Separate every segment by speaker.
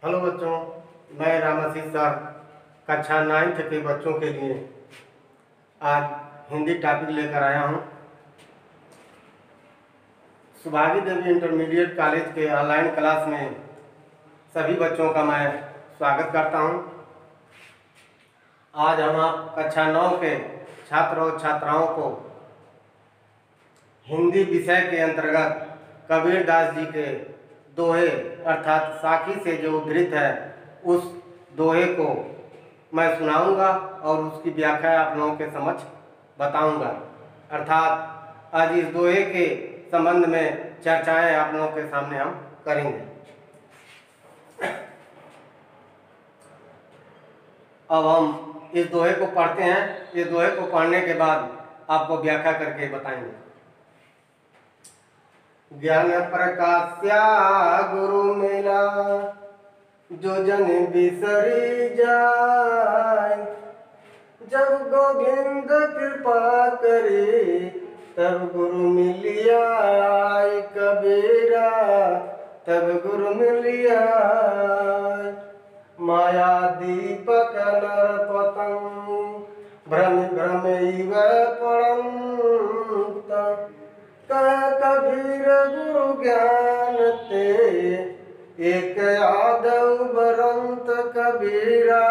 Speaker 1: Hello बच्चों, मैं Ramashish sir कक्षा 9th के बच्चों के लिए आज हिंदी टॉपिक लेकर आया हूँ। सुभागी देवी इंटरमीडिएट कॉलेज के ऑनलाइन क्लास में सभी बच्चों का मैं स्वागत करता हूँ। आज हम आप कक्षा 9 के छात्र और छात्राओं को हिंदी विषय के अंतर्गत कबीरदास जी के दोहे अर्थात साखी से जो उद्धृत है उस दोहे को मैं सुनाऊंगा और उसकी व्याख्या आप लोगों के समक्ष बताऊंगा। अर्थात आज इस दोहे के संबंध में चर्चाएं आप लोगों के सामने हम करेंगे। अब हम इस दोहे को पढ़ते हैं। इस दोहे को पढ़ने के बाद आपको व्याख्या करके बताएंगे। ज्ञान प्रकाश्या गुरु मिला, जो जन बिसरी जाय। जब गोविंद कृपा करे, तब गुरु मिलिया कबीरा, तब गुरु मिलिया। माया दीपक नर पतंग, भ्रम भ्रम इव पड़ंत। कबीर गुरु ज्ञान ते, एक आदव बरंत। कबीरा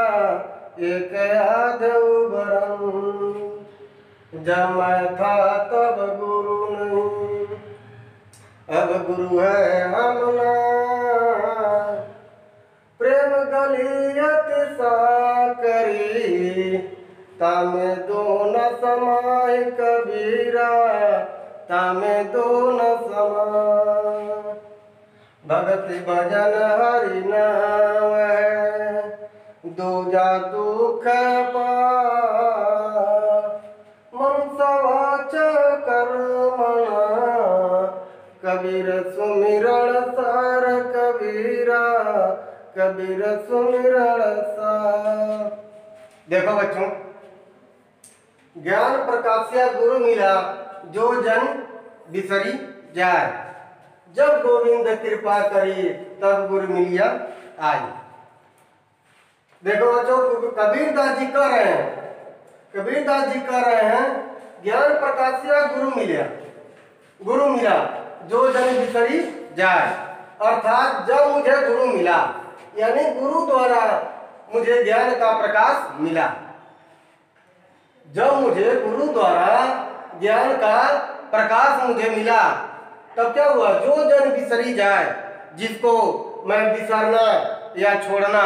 Speaker 1: एक आदव बरंत। जब मैं था तब गुरु नहीं, अब गुरु है हमना। प्रेम गलियत सा करी, तामे दो न समाय। कबीरा तामे दो न समाय। भगति भजन हरि नाम, दूजा दुख पाय। मन सवाच कर्मणा, कबीर सुमिरन सार। कबीरा कबीर सुमिरन सार। देखो बच्चों, ज्ञान प्रकाश्या गुरु मिला, जो जन बिसरी जाए। जब गोविंद कृपा करी, तब गुरु मिलिया आई। देखो बच्चों, कबीरदास जी कह रहे हैं, कबीरदास जी कह रहे हैं ज्ञान प्रकाश्या गुरु मिला, गुरु मिला जो जन बिसरी जाए। अर्थात जब मुझे गुरु मिला, यानी गुरु द्वारा मुझे ज्ञान का प्रकाश मिला। जब मुझे गुरु द्वारा ज्ञान का प्रकाश मुझे मिला, तब क्या हुआ? जो जन बिसरी जाए, जिसको मैं बिसरना या छोड़ना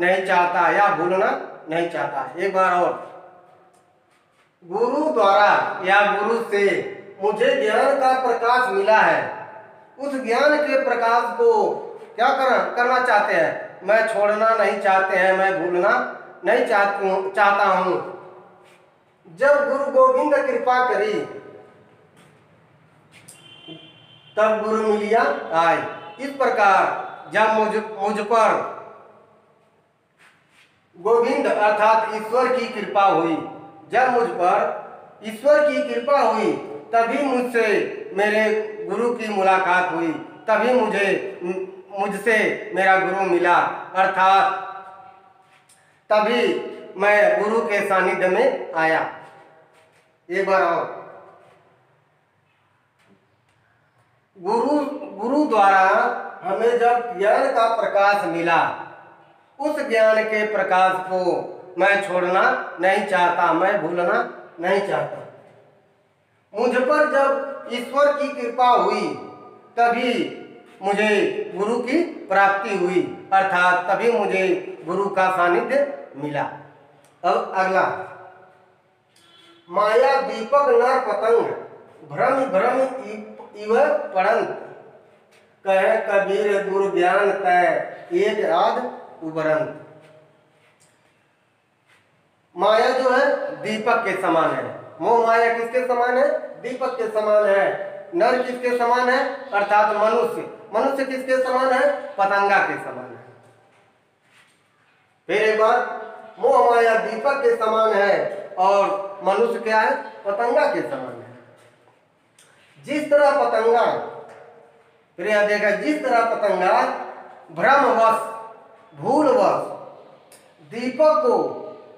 Speaker 1: नहीं चाहता या भूलना नहीं चाहता। एक बार और, गुरु द्वारा या गुरु से मुझे ज्ञान का प्रकाश मिला है। उस ज्ञान के प्रकाश को क्या करना चाहते हैं? मैं छोड़ना नहीं चाहते हैं, मैं भूलना नहीं चाहता हूं। जब गुरु गोविंद कृपा करी, तब गुरु मिलिया आए। इस प्रकार जब मुझ पर गोविंद अर्थात ईश्वर की कृपा हुई, जब मुझ पर ईश्वर की कृपा हुई, तभी मुझसे मेरे गुरु की मुलाकात हुई, तभी मुझसे मेरा गुरु मिला। अर्थात तभी मैं गुरु के सानिध्य में आया। एक बार और, गुरु द्वारा हमें जब ज्ञान का प्रकाश मिला, उस ज्ञान के प्रकाश को मैं छोड़ना नहीं चाहता, मैं भूलना नहीं चाहता। मुझ पर जब ईश्वर की कृपा हुई, तभी मुझे गुरु की प्राप्ति हुई। अर्थात तभी मुझे गुरु का सानिध्य मिला। अब अगला, माया दीपक नर पतंग, भ्रम भ्रम इव पड़ंत। कहे कबीर गुरु ज्ञान तय, एक आध उबरंत। माया जो है दीपक के समान है। मोह माया किसके समान है? दीपक के समान है। नर किसके समान है? अर्थात मनुष्य। मनुष्य किसके समान है? पतंगा के समान है। फिर एक बार, मोह माया दीपक के समान है और मनुष्य क्या है? पतंगा के समान है। जिस तरह पतंगा, फिर यहां देखा, जिस तरह पतंगा भ्रमवश भूलवश दीपक को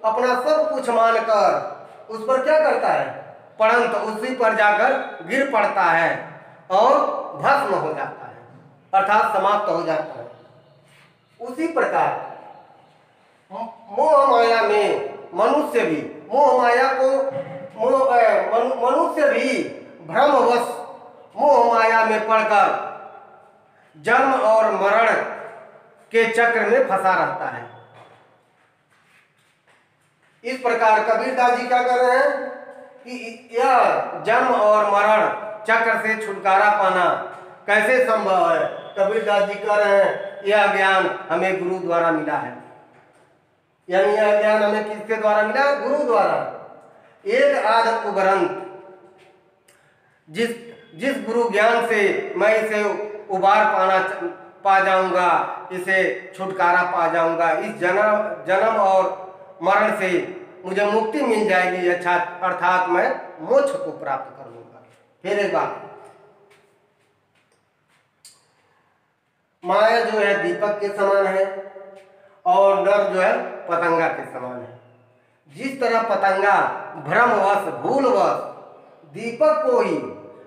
Speaker 1: अपना सब कुछ मानकर उस पर क्या करता है, परंतु उसी पर जाकर गिर पड़ता है और भस्म हो जाता है, अर्थात समाप्त हो जाता है। उसी प्रकार मोह माया में मनुष्य भी मनुष्य भी भ्रमवश मोह माया में पड़कर जन्म और मरण के चक्र में फंसा रहता है। इस प्रकार कबीरदास जी क्या कर रहे हैं कि यह जन्म और मरण चक्र से छुटकारा पाना कैसे संभव है। कबीरदास जी कह रहे हैं यह ज्ञान हमें गुरु द्वारा मिला है। यानी यह ज्ञान हमें किसके द्वारा मिला, गुरु द्वारा। एक आध उग्रंथ जिस गुरु ज्ञान से मैं इसे उबार पा जाऊंगा, इसे छुटकारा पा जाऊंगा, इस जन्म और मरण से मुझे मुक्ति मिल जाएगी, अच्छा अर्थात मैं मोक्ष को प्राप्त कर लूंगा। फिर एक बात, माया जो है दीपक के समान है और नर जो है पतंगा के समान है। जिस तरह पतंगा भ्रमवश भूलवश दीपक को ही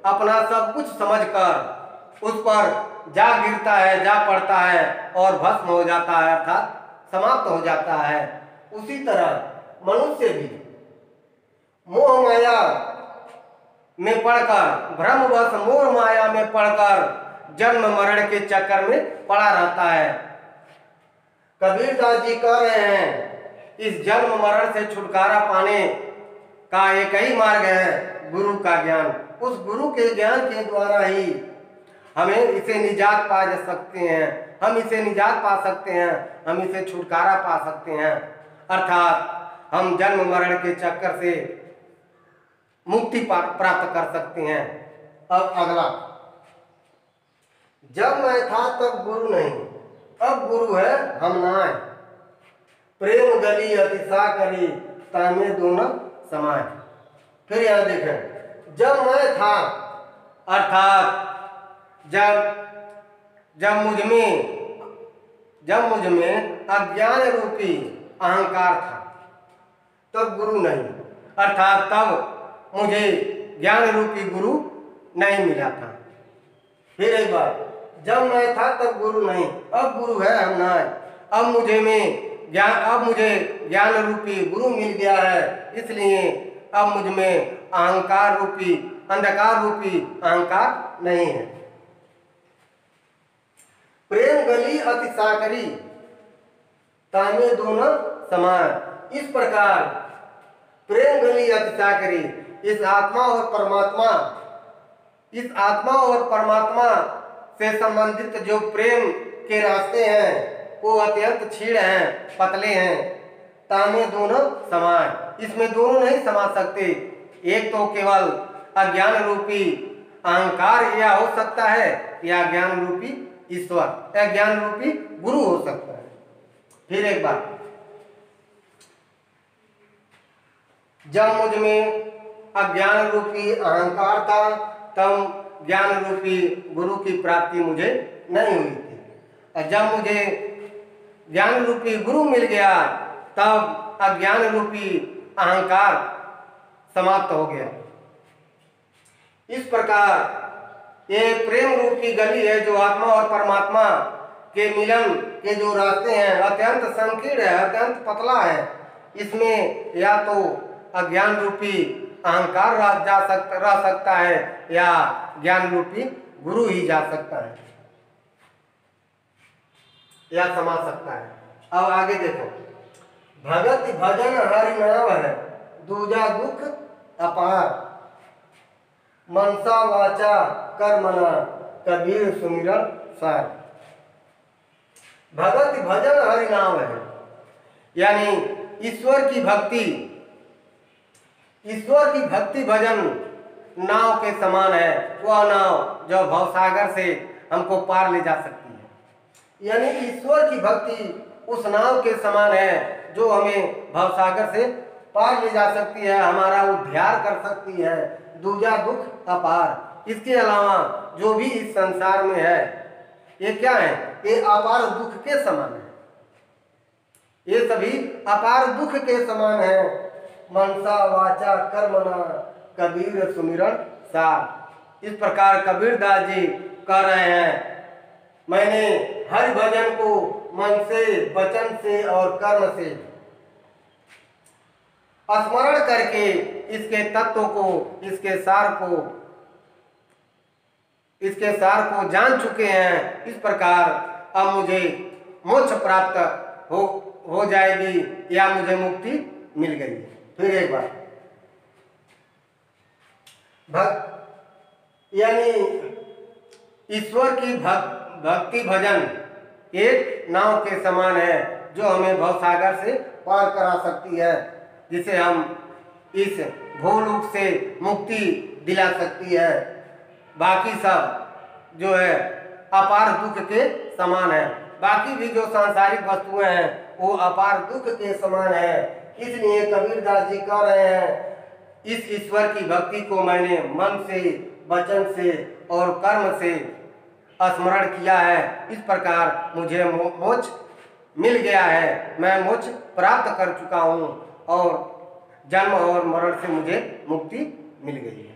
Speaker 1: अपना सब कुछ समझकर उस पर जा गिरता है, जा पड़ता है और भस्म हो जाता है, अर्थात समाप्त हो जाता है, उसी तरह मनुष्य भी मोह माया में पड़कर भ्रमवश मोह माया में पड़कर जन्म मरण के चक्कर में पड़ा रहता है। कबीरदास जी कह रहे हैं इस जन्म मरण से छुटकारा पाने का एक ही मार्ग है, गुरु का ज्ञान। उस गुरु के ज्ञान के द्वारा ही हमें इसे निजात पा सकते हैं, हम इसे निजात पा सकते हैं, हम इसे छुटकारा पा सकते हैं, अर्थात हम जन्म मरण के चक्कर से मुक्ति प्राप्त कर सकते हैं। अब अगला, जब मैं था तब गुरु नहीं, अब गुरु है हम नाय, प्रेम गली अतिशा करी तामे दोनों समाय। फिर यहां देखें, जब मैं था अर्थात जब मुझ में अज्ञान रूपी अहंकार था तब गुरु नहीं, अर्थात तब मुझे ज्ञान रूपी गुरु नहीं मिला था। फिर एक बार, जब मैं था तब गुरु नहीं, अब गुरु है हम नाय, अब मुझे ज्ञान रूपी गुरु मिल गया है, इसलिए अब मुझ में अहंकार रूपी अंधकार रूपी अहंकार नहीं है। प्रेम गली अति साकरी तामे दोनों समान। इस प्रकार प्रेम गली अति साकरी, इस आत्मा और परमात्मा से संबंधित जो प्रेम के रास्ते हैं वो अत्यंत क्षीण हैं, पतले हैं। तामे दोनों समान, इसमें दोनों नहीं समा सकते। एक तो केवल अज्ञान रूपी अहंकार या हो सकता है, या ज्ञान रूपी ईश्वर या ज्ञान रूपी गुरु हो सकता है। फिर एक बात, जब मुझ में अज्ञान रूपी अहंकार था तब ज्ञान रूपी गुरु की प्राप्ति मुझे नहीं हुई थी, और जब मुझे ज्ञान रूपी गुरु मिल गया तब अज्ञान रूपी अहंकार समाप्त हो गया। इस प्रकार ये प्रेम रूपी गली है जो आत्मा और परमात्मा के मिलन के जो रास्ते हैं अत्यंत संकीर्ण है, अत्यंत पतला है। इसमें या तो अज्ञान रूपी अहंकार रह सकता है या ज्ञान रूपी गुरु ही जा सकता है या समा सकता है। अब आगे देखो, भगत भजन हरि नाम है दूजा दुख अपार, मनसा वाचा कर्मना कबीर सुमिरन सार। भगत भजन हरि नाम है, यानी ईश्वर की भक्ति भजन नाव के समान है। वह नाव जो भवसागर से हमको पार ले जा सकती है, यानी ईश्वर की भक्ति उस नाव के समान है जो हमें भवसागर से पार ले जा सकती है, हमारा उद्धार कर सकती है। दूजा दुख अपार, इसके अलावा जो भी इस संसार में है ये क्या है, ये अपार दुख के समान है। ये सभी अपार दुख के समान है। मनसा वाचा कर्मणा कबीर सुमिरन सार। इस प्रकार कबीरदास जी कह रहे हैं, मैंने हरि भजन को मन से, वचन से और कर्म से स्मरण करके इसके तत्व को, इसके सार को जान चुके हैं। इस प्रकार अब मुझे मोक्ष प्राप्त हो जाएगी या मुझे मुक्ति मिल गई। फिर एक बार भक्त यानी ईश्वर की भक्ति भजन एक नाव के समान है जो हमें भवसागर से पार करा सकती है, जिसे हम इस भूलोक से मुक्ति दिला सकती है। बाकी सब जो है अपार दुख के समान है। बाकी भी जो सांसारिक वस्तुएं हैं वो अपार दुख के समान है। इसलिए कबीरदास जी कह रहे हैं, इस ईश्वर की भक्ति को मैंने मन से, वचन से और कर्म से स्मरण किया है। इस प्रकार मुझे मोक्ष मिल गया है, मैं मोक्ष प्राप्त कर चुका हूँ और जन्म और मरण से मुझे मुक्ति मिल गई है।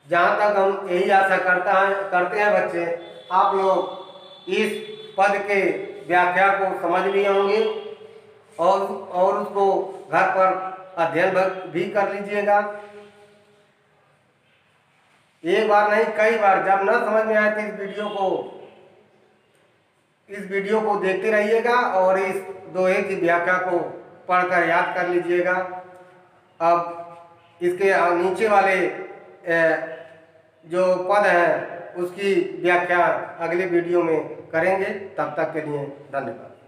Speaker 1: जहाँ तक हम यही आशा करते हैं बच्चे, आप लोग इस पद के व्याख्या को समझ लिए होंगे और उसको घर पर अध्ययन भी कर लीजिएगा। एक बार नहीं कई बार, जब न समझ में आए तो इस वीडियो को देखते रहिएगा और इस दोहे की व्याख्या को पढ़कर याद कर लीजिएगा। अब इसके नीचे वाले जो पद है उसकी व्याख्या अगले वीडियो में करेंगे। तब तक के लिए धन्यवाद।